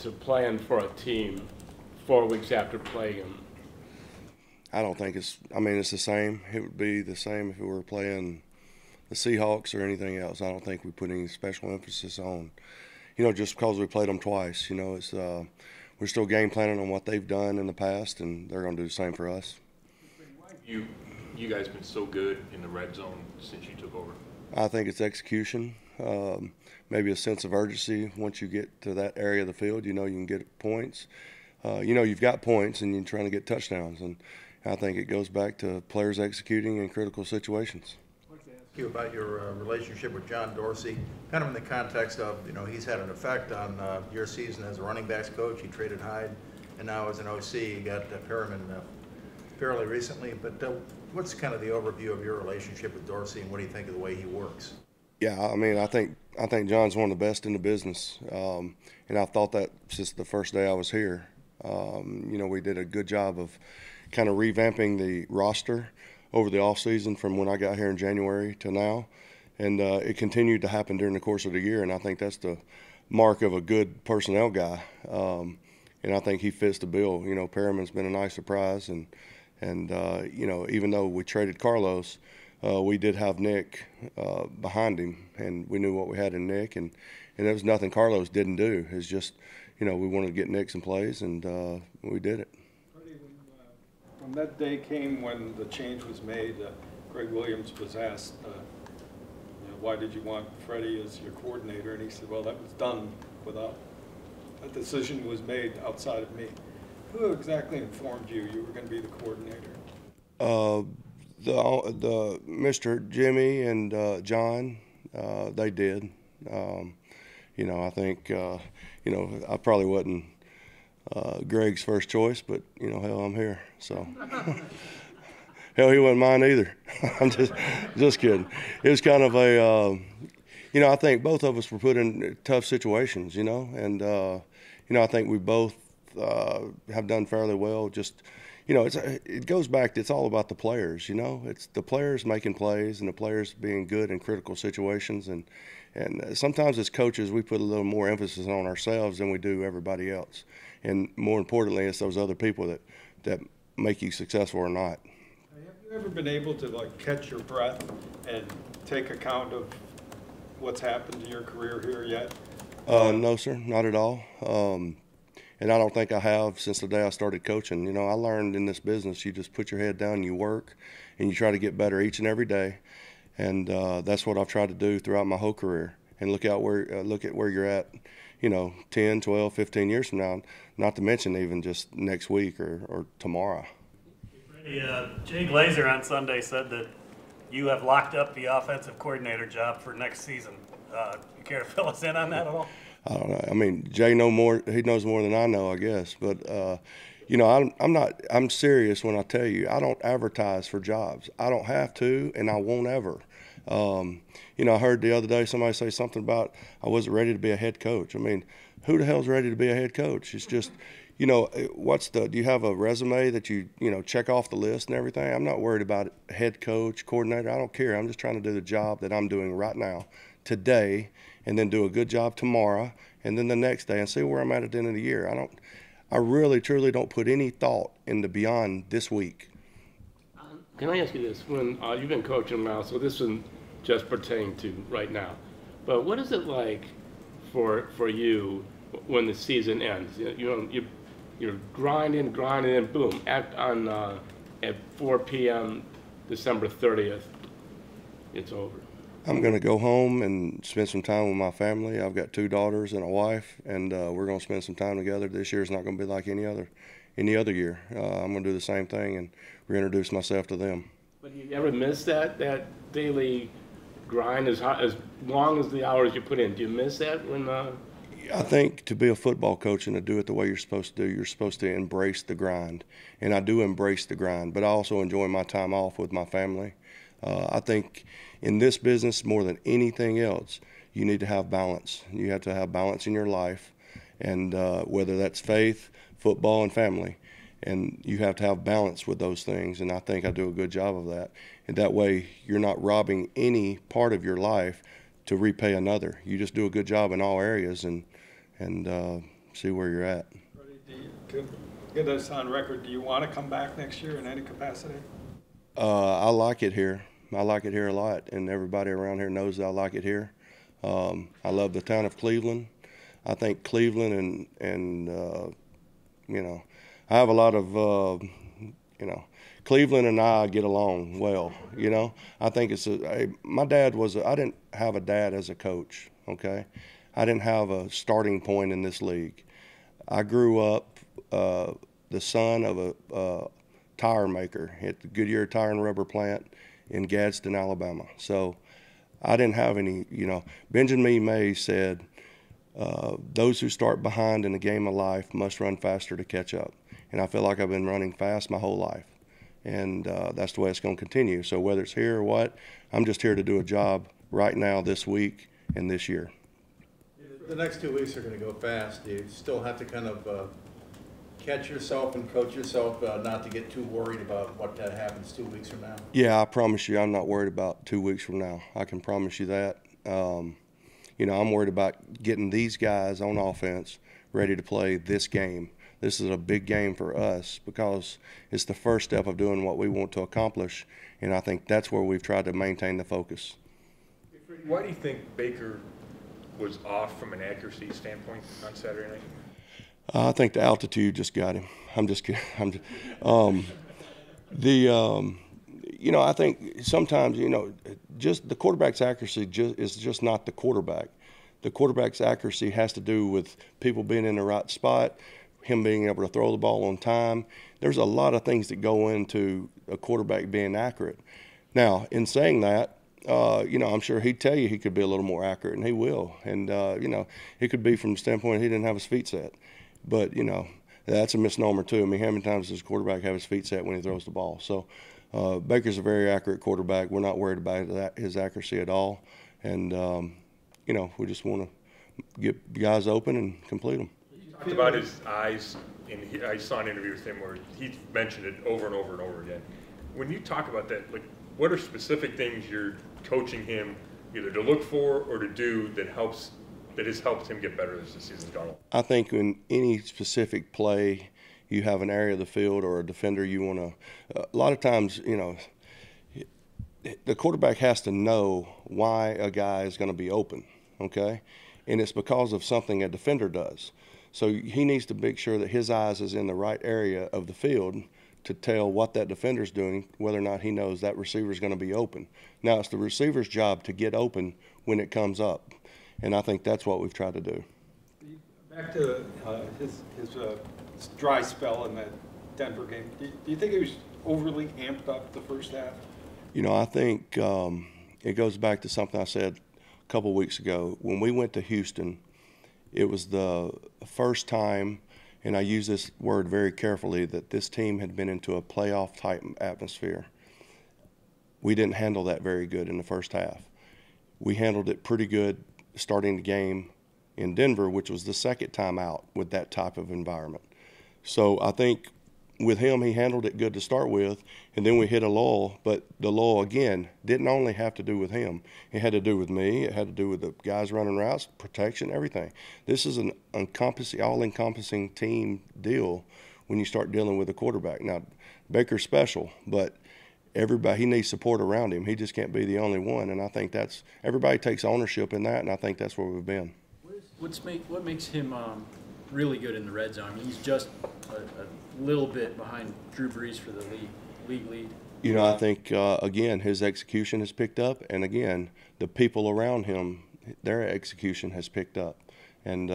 to playing for a team 4 weeks after playing them? I don't think it's the same. It would be the same if we were playing the Seahawks or anything else. I don't think we put any special emphasis on, just because we played them twice. It's we're still game planning on what they've done in the past, and they're going to do the same for us. You guys been so good in the red zone since you took over? I think it's execution, maybe a sense of urgency. Once you get to that area of the field, you can get points. You've got points, and you're trying to get touchdowns. And I think it goes back to players executing in critical situations. I'd like to ask you about your relationship with John Dorsey, kind of in the context of, he's had an effect on your season as a running backs coach. He traded Hyde, and now as an OC, he got Perriman fairly recently. But what's kind of the overview of your relationship with Dorsey, and what do you think of the way he works? Yeah, I think John's one of the best in the business, and I've thought that since the first day I was here. We did a good job of kind of revamping the roster over the offseason from when I got here in January to now, and it continued to happen during the course of the year, and I think that's the mark of a good personnel guy, and I think he fits the bill. Perriman's been a nice surprise, and even though we traded Carlos, we did have Nick behind him, and we knew what we had in Nick, and there was nothing Carlos didn't do. It's just, we wanted to get Nick some plays, and we did it. Freddie, when that day came when the change was made, Greg Williams was asked, why did you want Freddie as your coordinator? And he said, well, that was done without, that decision was made outside of me. Who exactly informed you were going to be the coordinator? The Mr. Jimmy and John, they did. I think, I probably wasn't Greg's first choice, but, hell, I'm here. So, hell, he wasn't mine either. I'm just kidding. It was kind of a, I think both of us were put in tough situations, and, I think we both have done fairly well. Just, it goes back to, it's all about the players, It's the players making plays and the players being good in critical situations. And sometimes as coaches, we put a little more emphasis on ourselves than we do everybody else. And more importantly, it's those other people that make you successful or not. Have you ever been able to catch your breath and take account of what's happened in your career here yet? No, sir, not at all. And I don't think I have since the day I started coaching. I learned in this business, you just put your head down, you work, and you try to get better each and every day. And that's what I've tried to do throughout my whole career. And look at where you're at, 10, 12, 15 years from now, not to mention even just next week or tomorrow. Freddie, Jay Glazer on Sunday said that you have locked up the offensive coordinator job for next season. You care to fill us in on that at all? I don't know. Jay he knows more than I know, I guess. But, I'm serious when I tell you, I don't advertise for jobs. I don't have to, and I won't ever. I heard the other day somebody say something about I wasn't ready to be a head coach. Who the hell's ready to be a head coach? It's just, do you have a resume that you check off the list and everything? I'm not worried about head coach, coordinator. I don't care. I'm just trying to do the job that I'm doing right now, today, and then do a good job tomorrow, and then the next day, and see where I'm at the end of the year. I really, truly don't put any thought into beyond this week. Can I ask you this? When you've been coaching now, so this isn't just pertaining to right now, but what is it like for you when the season ends? You're grinding, and boom, at 4 p.m. December 30th, it's over. I'm going to go home and spend some time with my family. I've got 2 daughters and a wife, and we're going to spend some time together. This year is not going to be like any other year. I'm going to do the same thing and reintroduce myself to them. But do you ever miss that daily grind as long as the hours you put in? Do you miss that when? I think to be a football coach and to do it the way you're supposed to do, you're supposed to embrace the grind. And I do embrace the grind, but I also enjoy my time off with my family. I think in this business, more than anything else, you need to have balance. You have to have balance in your life, and whether that's faith, football, and family. And you have to have balance with those things, and I think I do a good job of that. And that way, you're not robbing any part of your life to repay another. You just do a good job in all areas, and see where you're at. Freddie, get us on record. Do you want to come back next year in any capacity? I like it here. I like it here a lot, and everybody around here knows that I like it here. I love the town of Cleveland. I think Cleveland and you know, I have a lot of, you know, Cleveland and I get along well, you know. I think my dad I didn't have a dad as a coach, okay? I didn't have a starting point in this league. I grew up the son of a tire maker at the Goodyear Tire and Rubber Plant in Gadsden, Alabama. So I didn't have any, you know, Benjamin May said, those who start behind in the game of life must run faster to catch up. And I feel like I've been running fast my whole life. And that's the way it's going to continue. So whether it's here or what, I'm just here to do a job right now, this week, and this year. The next 2 weeks are going to go fast. Do you still have to kind of catch yourself and coach yourself not to get too worried about what happens 2 weeks from now? Yeah, I promise you I'm not worried about 2 weeks from now. I can promise you that. You know, I'm worried about getting these guys on offense ready to play this game. This is a big game for us because it's the first step of doing what we want to accomplish, and I think that's where we've tried to maintain the focus. Why do you think Baker was off from an accuracy standpoint on Saturday night? I think the altitude just got him. I'm just kidding. You know, I think sometimes, you know, just the quarterback's accuracy is just not the quarterback. The quarterback's accuracy has to do with people being in the right spot, him being able to throw the ball on time. There's a lot of things that go into a quarterback being accurate. Now, in saying that, you know, I'm sure he'd tell you he could be a little more accurate, and he will. And, you know, it could be from the standpoint he didn't have his feet set. But, you know, that's a misnomer, too. I mean, how many times does a quarterback have his feet set when he throws the ball? So Baker's a very accurate quarterback. We're not worried about his accuracy at all. And, you know, we just want to get guys open and complete them. You talked about his eyes, and I saw an interview with him where he mentioned it over and over and over again. When you talk about that, like, what are specific things you're coaching him either to look for or to do that has helped him get better as the season's gone on? I think in any specific play, you have an area of the field or a defender you want to. A lot of times, you know, the quarterback has to know why a guy is going to be open, okay? And it's because of something a defender does. So he needs to make sure that his eyes is in the right area of the field to tell what that defender's doing, whether or not he knows that receiver's going to be open. Now, it's the receiver's job to get open when it comes up, and I think that's what we've tried to do. Back to his dry spell in that Denver game, do you think he was overly amped up the first half? You know, I think it goes back to something I said a couple weeks ago. When we went to Houston, it was the first time, and I use this word very carefully, that this team had been into a playoff-type atmosphere. We didn't handle that very good in the first half. We handled it pretty good starting the game in Denver, which was the second time out with that type of environment. So I think with him, he handled it good to start with, and then we hit a lull. But the lull, again, didn't only have to do with him. It had to do with me. It had to do with the guys running routes, protection, everything. This is an all-encompassing team deal when you start dealing with a quarterback. Now, Baker's special, but everybody, he needs support around him. He just can't be the only one, and I think everybody takes ownership in that, and I think that's where we've been. What makes him really good in the red zone? I mean, he's just a little bit behind Drew Brees for the league lead. You know, I think, again, his execution has picked up, and again, the people around him, their execution has picked up. And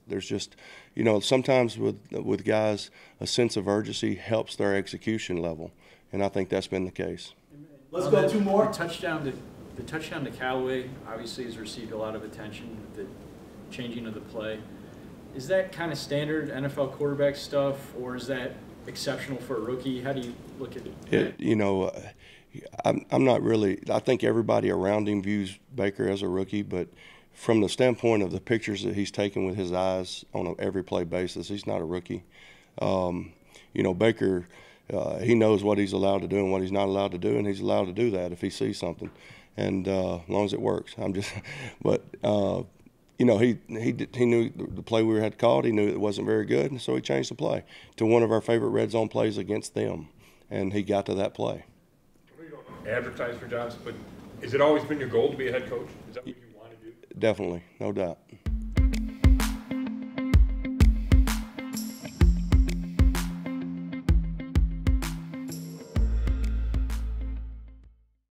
there's just, you know, sometimes with guys, a sense of urgency helps their execution level, and I think that's been the case. Let's go two more. The touchdown to Callaway obviously has received a lot of attention with the changing of the play. Is that kind of standard NFL quarterback stuff, or is that exceptional for a rookie? How do you look at it? You know, I'm not really – I think everybody around him views Baker as a rookie, but from the standpoint of the pictures that he's taken with his eyes on an every play basis, he's not a rookie. You know, Baker, he knows what he's allowed to do and what he's not allowed to do, and he's allowed to do that if he sees something, and as long as it works. he knew the play we had called. He knew it wasn't very good, and so he changed the play to one of our favorite red zone plays against them, and he got to that play. You don't advertise for jobs, but has it always been your goal to be a head coach? Is that what you want to do? Definitely, no doubt.